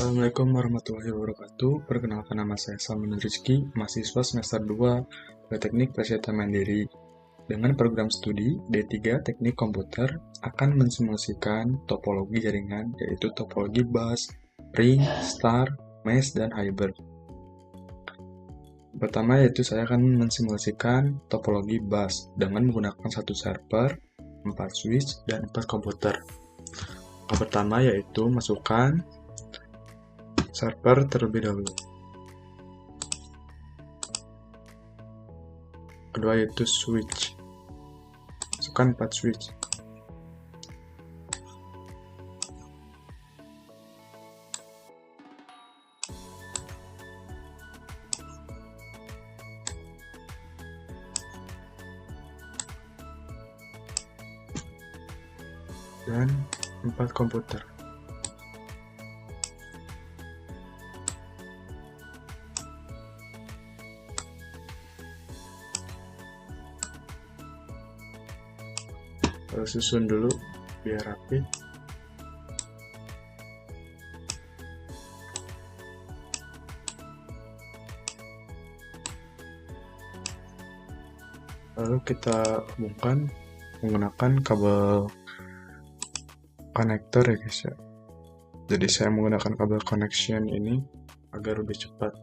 Assalamualaikum warahmatullahi wabarakatuh. Perkenalkan, nama saya Salman Rizky, mahasiswa semester 2 Teknik Kesehatan Mandiri. Dengan program studi D3 Teknik Komputer akan mensimulasikan topologi jaringan, yaitu topologi bus, ring, star, mesh, dan hybrid. Pertama yaitu saya akan mensimulasikan topologi bus dengan menggunakan satu server, 4 switch, dan 4 komputer. Yang pertama yaitu masukkan server terlebih dahulu. Kedua yaitu switch. Masukkan 4 switch. Dan 4 komputer. Lalu susun dulu biar rapi. Lalu kita hubungkan menggunakan kabel konektor ya guys ya. Jadi saya menggunakan kabel connection ini agar lebih cepat.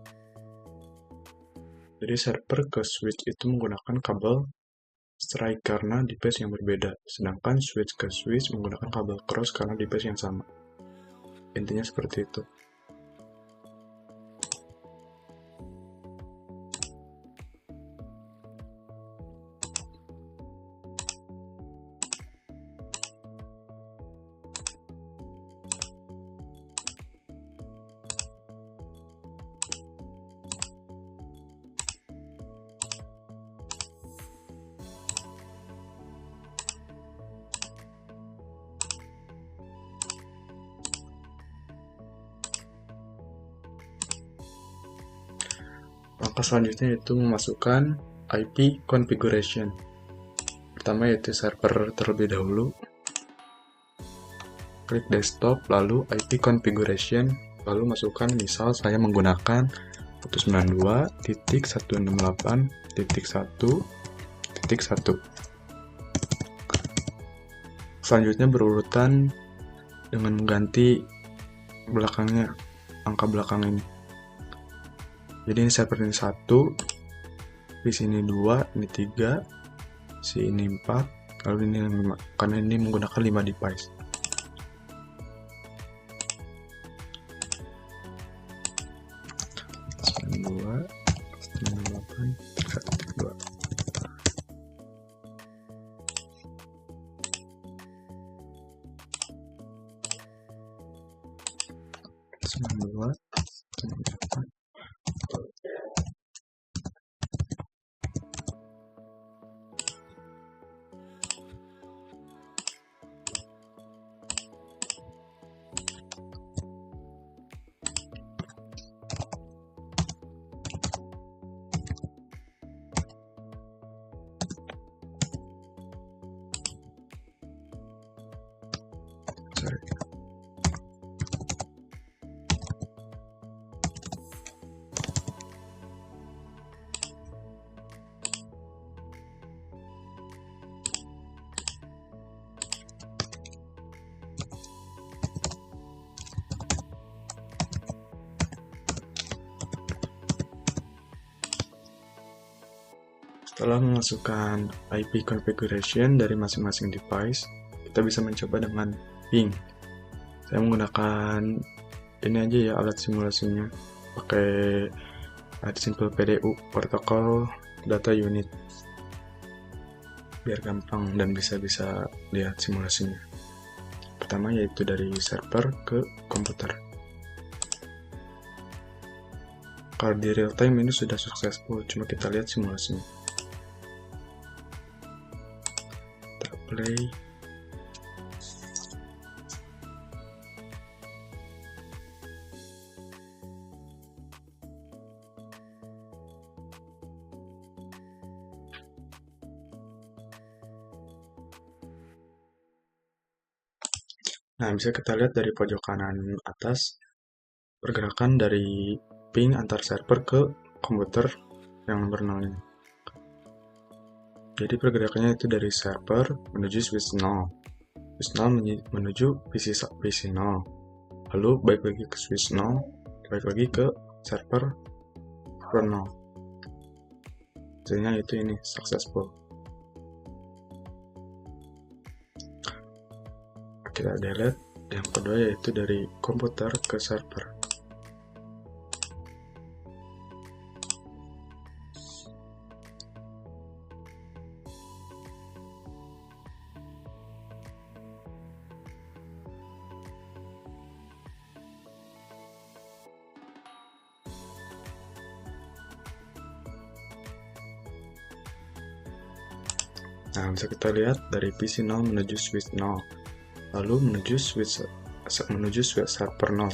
Jadi server ke switch itu menggunakan kabel strike karena di phase yang berbeda, sedangkan switch ke switch menggunakan kabel cross karena di phase yang sama. Intinya seperti itu. Langkah selanjutnya yaitu memasukkan IP configuration. Pertama yaitu server terlebih dahulu. Klik desktop, lalu IP configuration, lalu masukkan, misal saya menggunakan 192.168.1.1. Selanjutnya berurutan dengan mengganti belakangnya, angka belakang ini. Jadi ini server ini 1, di sini 2, ini 3, sini 4, lalu ini 5, karena ini menggunakan 5 device. Dua, 98, 1, 2. Dua, 98. Setelah memasukkan IP configuration dari masing-masing device, kita bisa mencoba dengan ping. Saya menggunakan ini aja ya alat simulasinya, pakai simple PDU, protokol data unit, biar gampang dan bisa lihat simulasinya. Pertama yaitu dari server ke komputer. Kalau di real time ini sudah successful, cuma kita lihat simulasinya. Kita play. Nah, bisa kita lihat dari pojok kanan atas pergerakan dari ping antar server ke komputer yang nomor 0 ini. Jadi pergerakannya itu dari server menuju switch 0. Switch 0 menuju PC 0. Lalu balik lagi ke switch 0, balik lagi ke server 0. Hasilnya itu ini successful. Kita delete. Yang kedua yaitu dari komputer ke server. Nah, bisa kita lihat dari PC 0 menuju switch 0, lalu menuju server 0,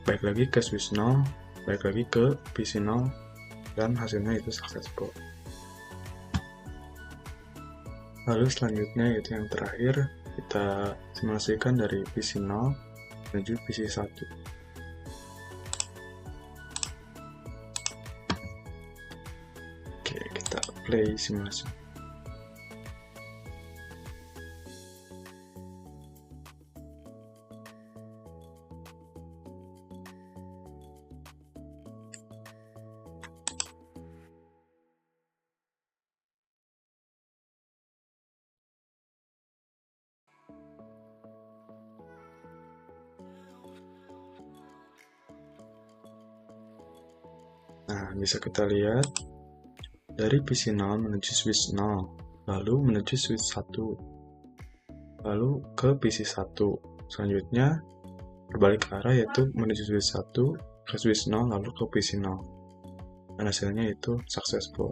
baik lagi ke switch 0, baik lagi ke PC 0, dan hasilnya itu successful. Lalu selanjutnya yaitu yang terakhir, kita simulasikan dari PC 0 menuju PC 1. Oke, kita play simulasi. Nah, bisa kita lihat dari PC 0 menuju switch 0, lalu menuju switch 1, lalu ke PC 1. Selanjutnya berbalik arah yaitu menuju switch 1 ke switch 0, lalu ke PC 0. Dan hasilnya itu successful.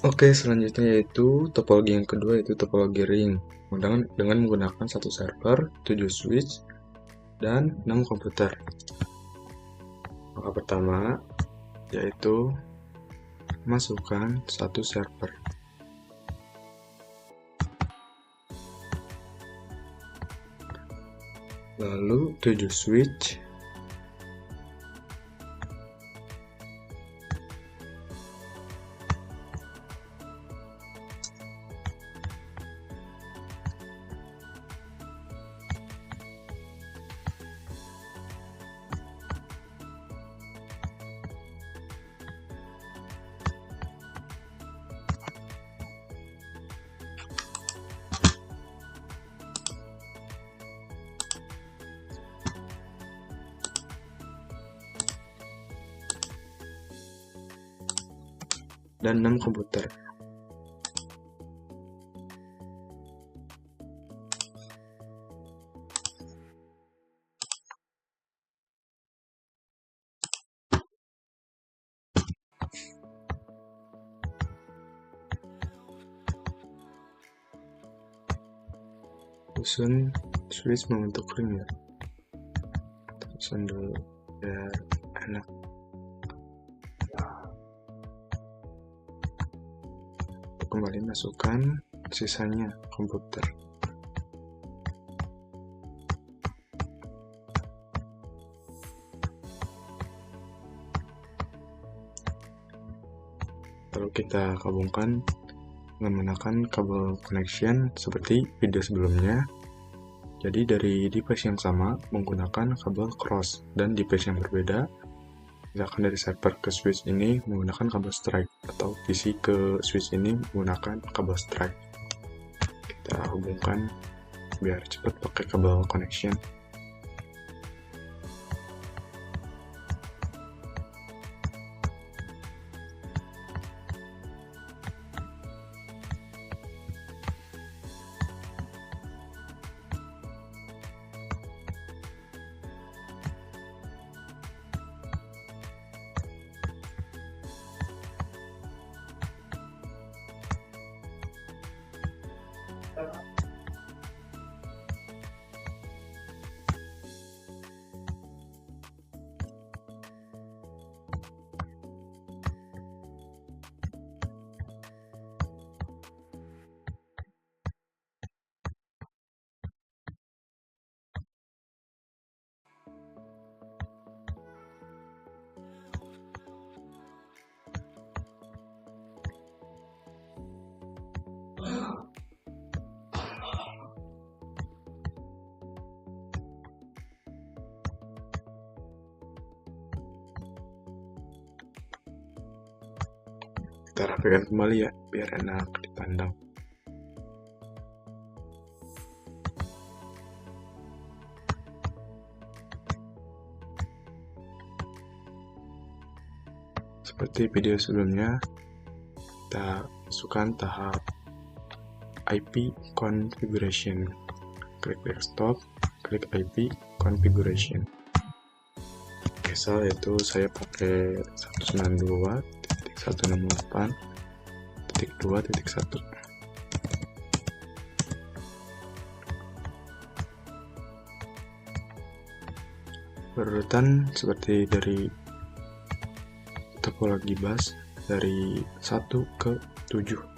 Oke, selanjutnya yaitu topologi yang kedua, yaitu topologi ring dengan menggunakan satu server, 7 switch, dan 6 komputer. Maka pertama yaitu masukkan satu server, lalu 7 switch, dan 6 komputer. Susun switch membentuk ring ya. Susun dulu biar enak. Kembali masukkan sisanya komputer. Lalu kita gabungkan dengan menggunakan kabel connection seperti video sebelumnya. Jadi dari device yang sama menggunakan kabel cross, dan device yang berbeda, misalkan dari server ke switch ini menggunakan kabel strike, atau PC ke switch ini menggunakan kabel strike. Kita hubungkan biar cepat pakai kabel connection. Kita rapikan kembali ya, biar enak dipandang. Seperti video sebelumnya, kita masukkan tahap IP configuration. Klik desktop, klik IP configuration. Misal yaitu saya pakai 192.168.2.1. Berurutan seperti dari topologi bus dari 1 ke 7.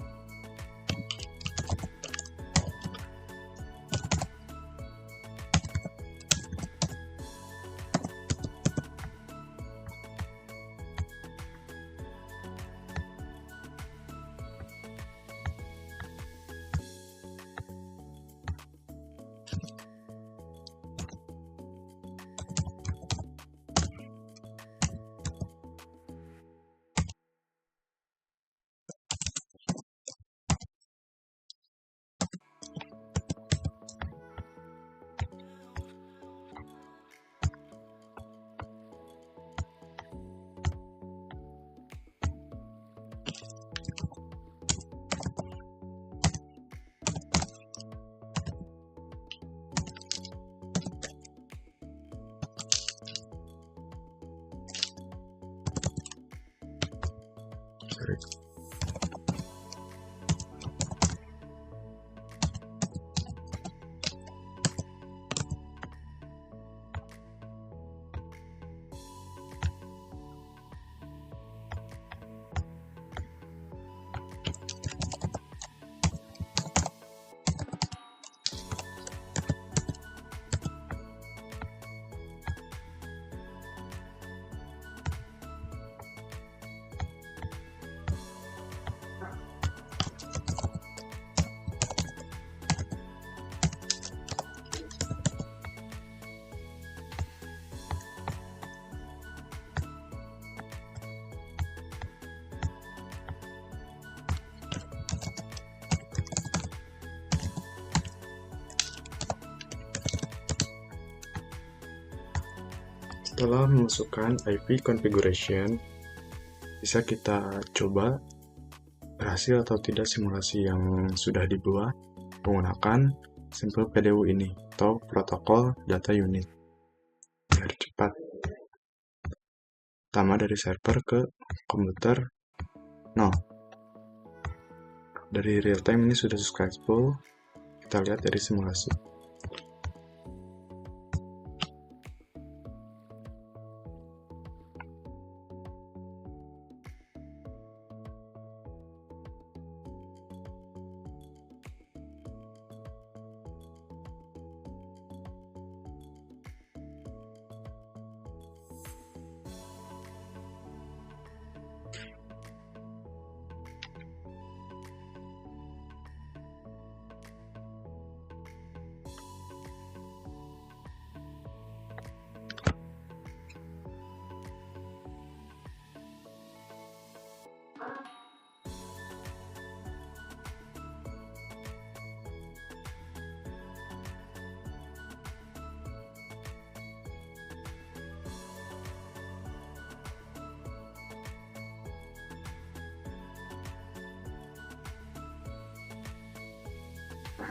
Setelah memasukkan IP configuration, bisa kita coba berhasil atau tidak simulasi yang sudah dibuat menggunakan Simple PDU ini atau Protokol Data Unit. Biar cepat. Pertama dari server ke komputer 0. Dari real time ini sudah successful. Kita lihat dari simulasi.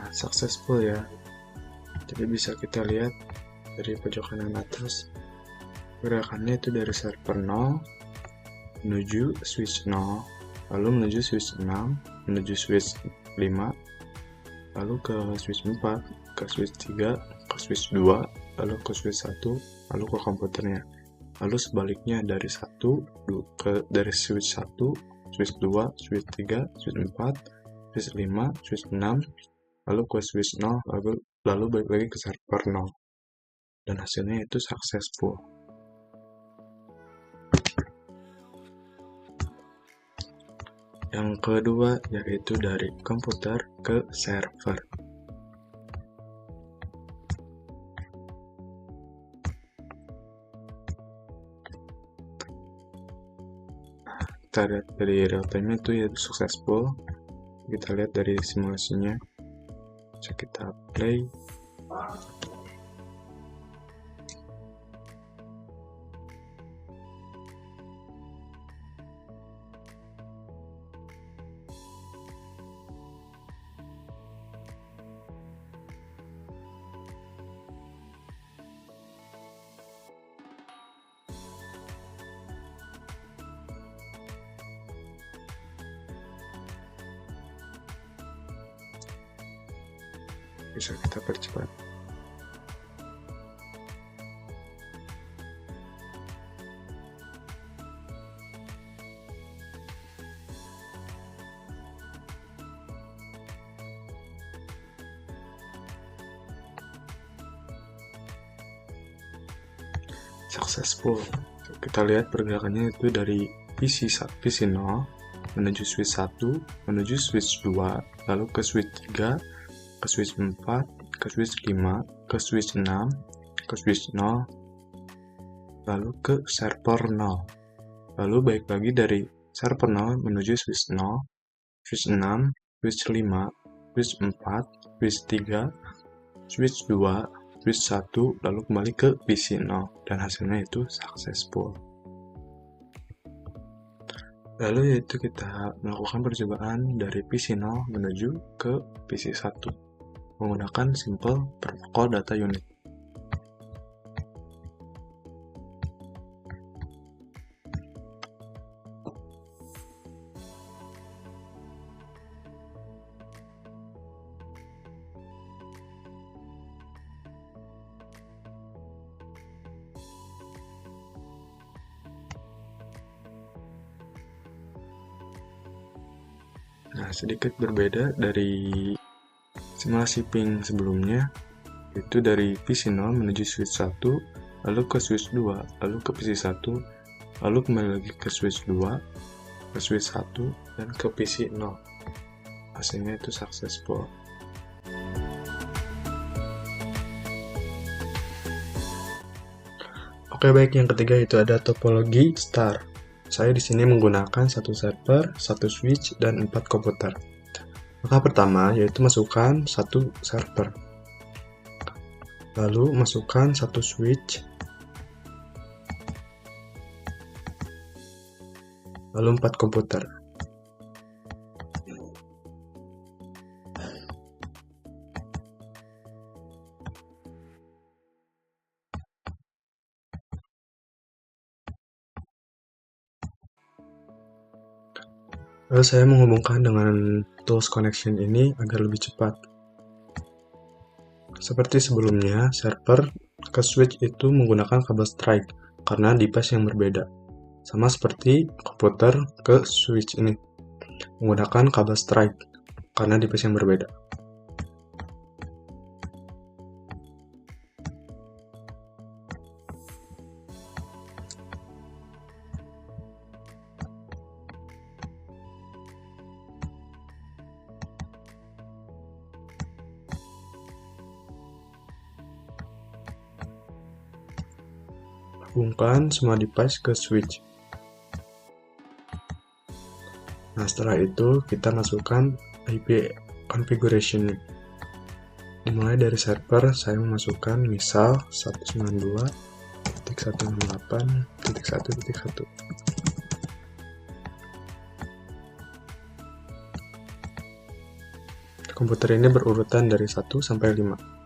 Successful ya. Jadi bisa kita lihat dari pojok kanan atas gerakannya itu dari server 0 menuju switch 0, lalu menuju switch 6, menuju switch 5, lalu ke switch 4, ke switch 3, ke switch 2, lalu ke switch 1, lalu ke komputernya. Lalu sebaliknya dari dari switch 1, switch 2, switch 3, switch 4, switch 5, switch 6, lalu ke switch 0, lalu balik lagi ke server 0. Dan hasilnya itu successful. Yang kedua yaitu dari komputer ke server. Kita kita lihat dari real time itu ya successful. Kita lihat dari simulasinya, bisa kita play. Bisa kita percepat. Successful. Kita lihat pergerakannya itu dari PC 0 menuju switch 1, menuju switch 2, lalu ke switch 3, ke switch 4, ke switch 5, ke switch 6, ke switch 0, lalu ke server 0. Lalu balik lagi dari server 0 menuju switch 0, switch 6, switch 5, switch 4, switch 3, switch 2, switch 1, lalu kembali ke PC 0, dan hasilnya itu successful. Lalu yaitu kita melakukan percobaan dari PC 0 menuju ke PC 1 menggunakan simple protokol data unit. Nah, sedikit berbeda dari simulasi ping sebelumnya, itu dari PC 0 menuju switch 1, lalu ke switch 2, lalu ke PC 1, lalu kembali lagi ke switch 2, ke switch 1, dan ke PC 0. Hasilnya itu successful. Oke, baik, yang ketiga itu ada topologi star. Saya di sini menggunakan satu server, satu switch, dan 4 komputer. Maka pertama yaitu masukkan satu server, lalu masukkan satu switch, lalu 4 komputer. Lalu saya menghubungkan dengan tools connection ini agar lebih cepat. Seperti sebelumnya, server ke switch itu menggunakan kabel strike karena device yang berbeda. Sama seperti komputer ke switch ini menggunakan kabel strike karena device yang berbeda. Hubungkan semua device ke switch. Nah, setelah itu kita masukkan IP configuration. Dimulai dari server, saya memasukkan misal 192.168.1.1. Komputer ini berurutan dari 1 sampai 5.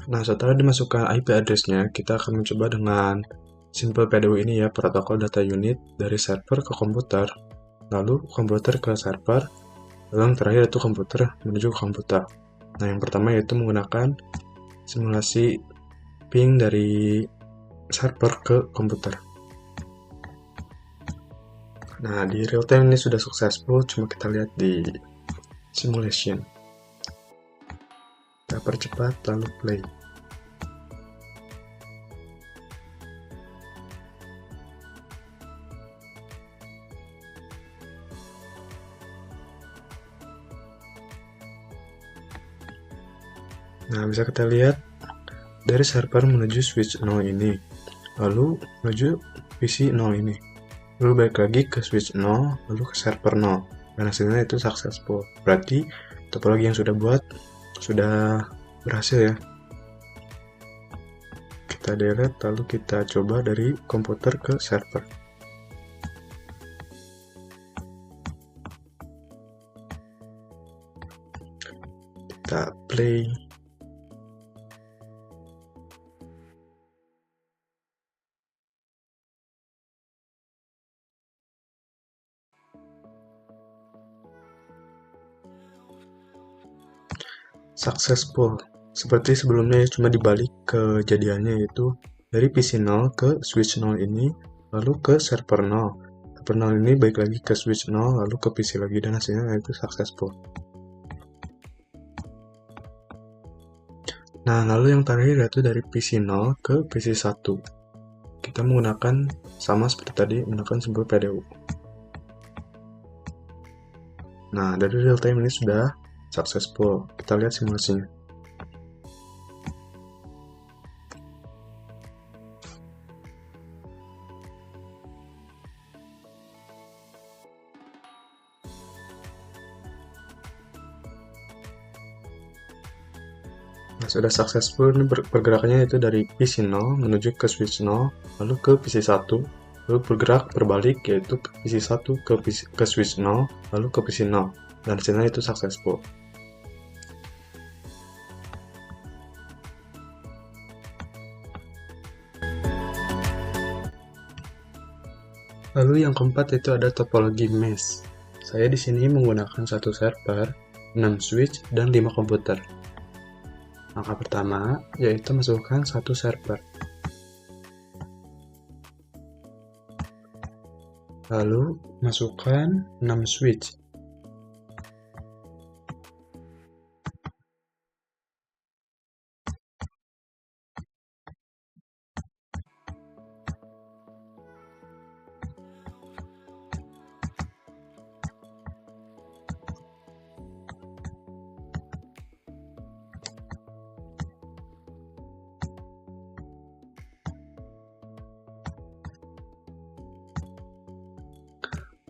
Nah, setelah dimasukkan IP address-nya, kita akan mencoba dengan simple PDU ini ya, protokol data unit dari server ke komputer, lalu komputer ke server, lalu yang terakhir itu komputer menuju ke komputer. Nah, yang pertama yaitu menggunakan simulasi ping dari server ke komputer. Nah, di real time ini sudah successful, cuma kita lihat di simulation. Kita percepat lalu play. Nah, bisa kita lihat dari server menuju switch 0 ini, lalu menuju PC 0 ini, lalu balik lagi ke switch 0, lalu ke server 0, dan hasilnya itu successful. Berarti topologi yang sudah buat sudah berhasil ya. Kita delete, lalu kita coba dari komputer ke server. Kita play. Successful. Seperti sebelumnya ya, cuma dibalik kejadiannya yaitu dari PC 0 ke switch 0 ini, lalu ke server 0. Server 0 ini balik lagi ke switch 0, lalu ke PC lagi, dan hasilnya itu successful. Nah, lalu yang terakhir yaitu dari PC 0 ke PC 1. Kita menggunakan sama seperti tadi, menggunakan simbol PDU. Nah, dari real time ini sudah successful. Kita lihat simulasinya. Nah, sudah successful. Ini pergerakannya itu dari PC 0 menuju ke switch 0, lalu ke PC 1, lalu bergerak berbalik yaitu ke PC 1 ke switch 0, lalu ke PC 0, dan hasilnya itu successful. Lalu yang keempat itu ada topologi mesh. Saya di sini menggunakan satu server, 6 switch, dan 5 komputer. Langkah pertama yaitu masukkan satu server. Lalu masukkan 6 switch.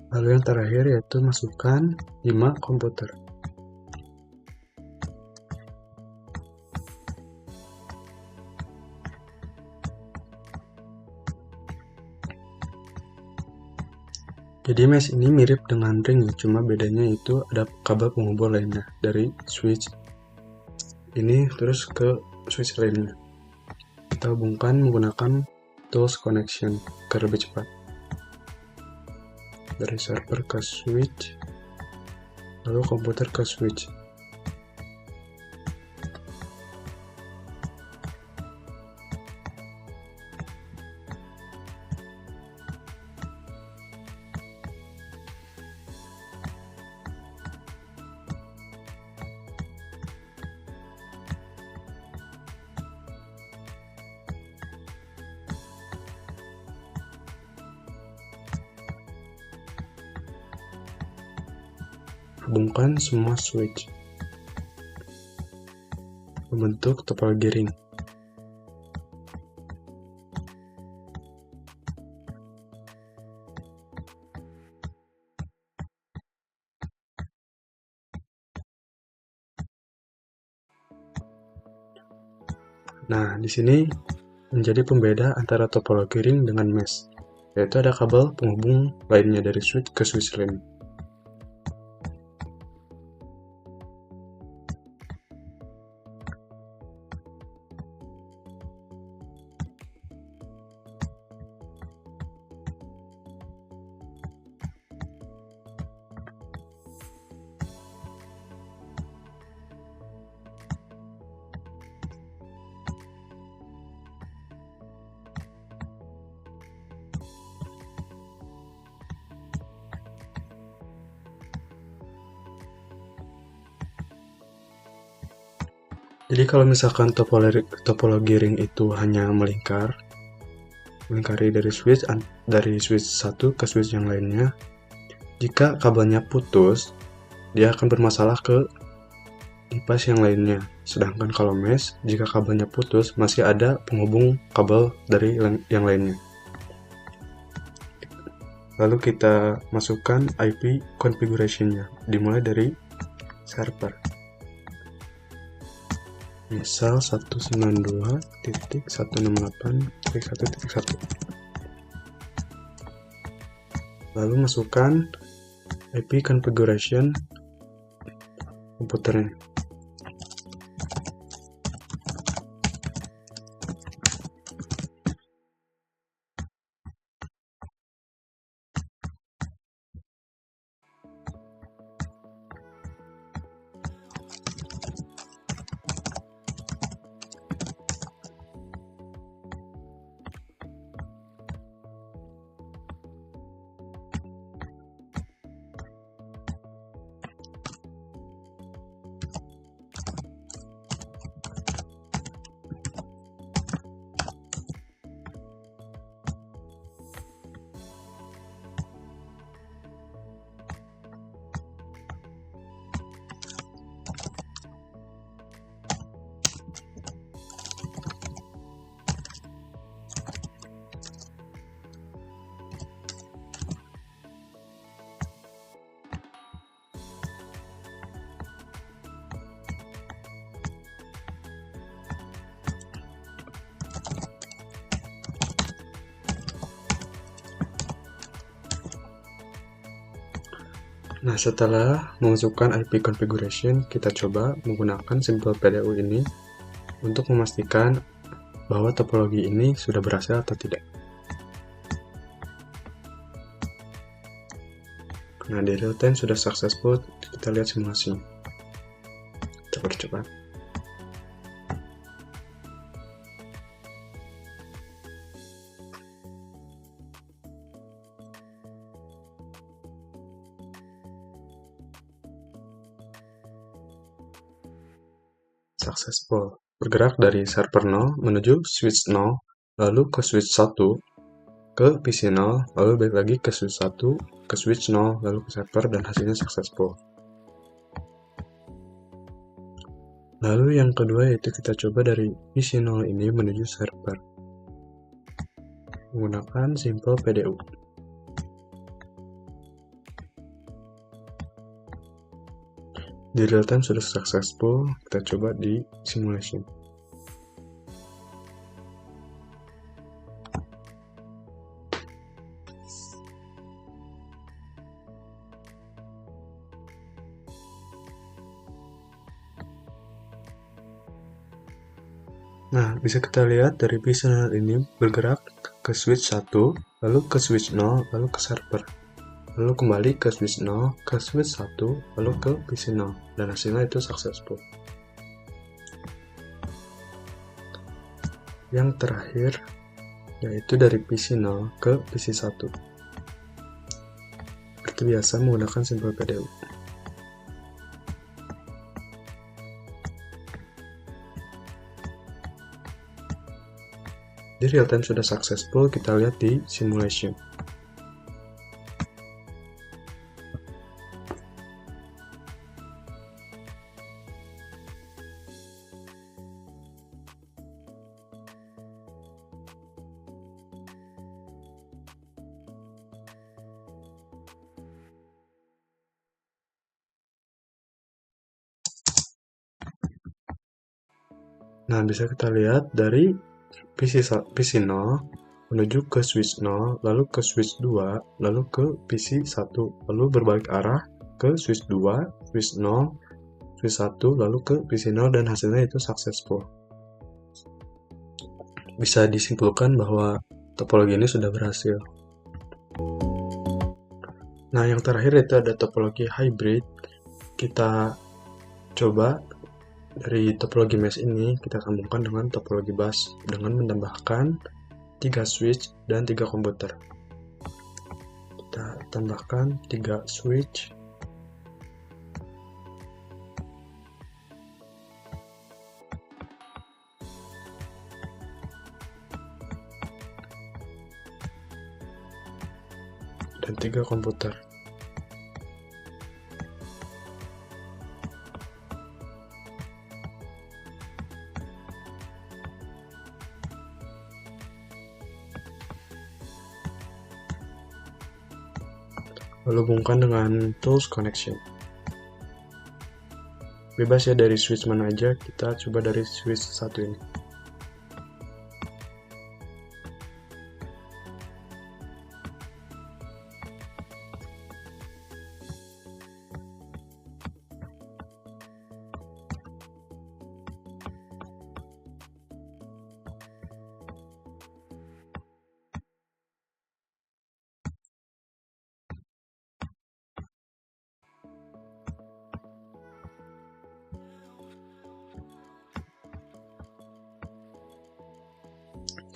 Lalu yang terakhir yaitu masukkan 5 komputer. Jadi mesh ini mirip dengan ring, cuma bedanya itu ada kabel penghubung lainnya dari switch ini terus ke switch lainnya. Kita hubungkan menggunakan tools connection agar lebih cepat. Dari server ke switch, lalu komputer ke switch. Hubungkan semua switch membentuk topologi ring. Nah, di sini menjadi pembeda antara topologi ring dengan mesh, yaitu ada kabel penghubung lainnya dari switch ke switch lain. Jadi kalau misalkan topologi ring itu hanya melingkari dari switch satu ke switch yang lainnya, jika kabelnya putus, dia akan bermasalah ke device yang lainnya. Sedangkan kalau mesh, jika kabelnya putus, masih ada penghubung kabel dari yang lainnya. Lalu kita masukkan IP configuration-nya, dimulai dari server. Misal 192.168.1.1. Lalu masukkan IP configuration komputernya. Nah, setelah memasukkan IP configuration, kita coba menggunakan simple PDU ini untuk memastikan bahwa topologi ini sudah berhasil atau tidak. Nah, di real time sudah successful, kita lihat simulasinya. Cepat-cepat. Successful. Bergerak dari server 0 menuju switch 0, lalu ke switch 1, ke PC 0, lalu balik lagi ke switch 1, ke switch 0, lalu ke server, dan hasilnya successful. Lalu yang kedua yaitu kita coba dari PC 0 ini menuju server menggunakan simple PDU. Di real time sudah successful, kita coba di simulation. Nah, bisa kita lihat dari PC 0 ini bergerak ke switch 1, lalu ke switch 0, lalu ke server. Lalu kembali ke switch 0, ke switch 1, lalu ke PC 0, dan hasilnya itu successful. Yang terakhir, yaitu dari PC 0 ke PC 1. Seperti biasa menggunakan simple PDU. Di real time sudah successful, kita lihat di simulation. Nah, bisa kita lihat dari PC 0 menuju ke switch 0, lalu ke switch 2, lalu ke PC 1, lalu berbalik arah ke switch 2, switch 0, switch 1, lalu ke PC 0, dan hasilnya itu successful. Bisa disimpulkan bahwa topologi ini sudah berhasil. Nah, yang terakhir itu ada topologi hybrid. Kita coba dari topologi mesh ini kita sambungkan dengan topologi bus dengan menambahkan 3 switch dan 3 komputer. Kita tambahkan 3 switch, 3 komputer. Lalu hubungkan dengan tools connection. Bebas ya dari switch mana aja, kita coba dari switch 1 ini.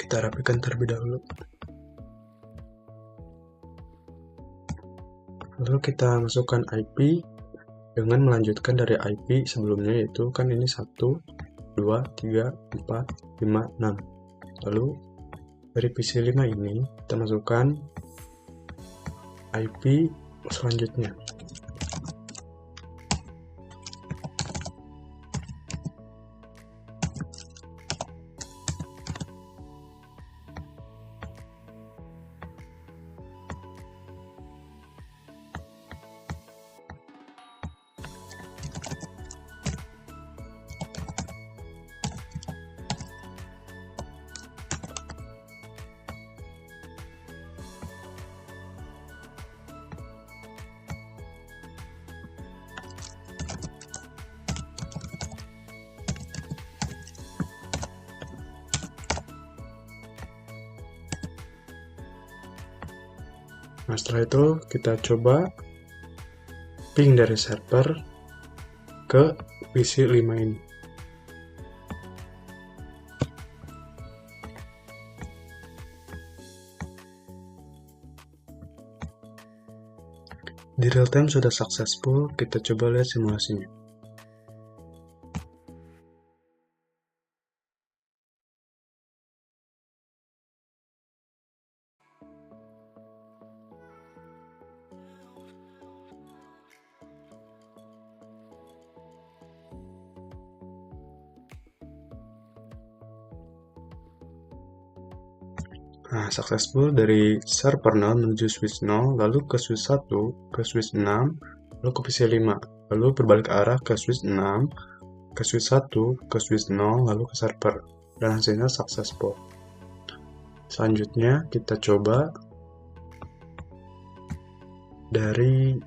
Kita rapikan terlebih dahulu. Lalu kita masukkan IP dengan melanjutkan dari IP sebelumnya, yaitu kan ini 1, 2, 3, 4, 5, 6. Lalu dari PC5 ini kita masukkan IP selanjutnya. Nah, setelah itu kita coba ping dari server ke PC5 ini. Di real time sudah successful, kita coba lihat simulasinya. Nah, successful dari server 0 menuju switch 0, lalu ke switch 1, ke switch 6, lalu ke PC5, lalu berbalik arah ke switch 6, ke switch 1, ke switch 0, lalu ke server, dan hasilnya successful. Selanjutnya kita coba dari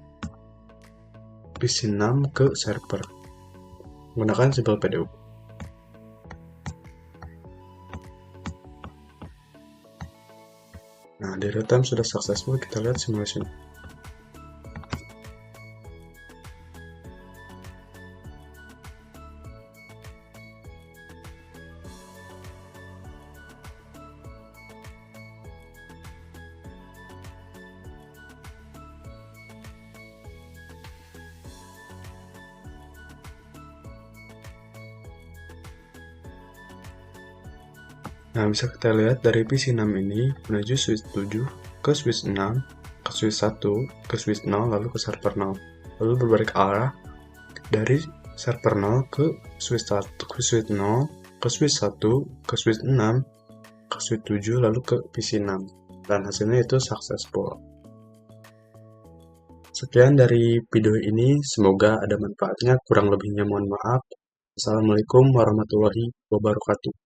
PC6 ke server menggunakan Simple PDU. Nah, di real time sudah successful, kita lihat simulasinya. Nah, bisa kita lihat dari PC6 ini menuju switch 7, ke switch 6, ke switch 1, ke switch 0, lalu ke server 0. Lalu berbalik arah dari server 0 ke switch 1, ke switch 0, ke switch 1, ke switch 6, ke switch 7, lalu ke PC6. Dan hasilnya itu successful. Sekian dari video ini, semoga ada manfaatnya, kurang lebihnya mohon maaf. Assalamualaikum warahmatullahi wabarakatuh.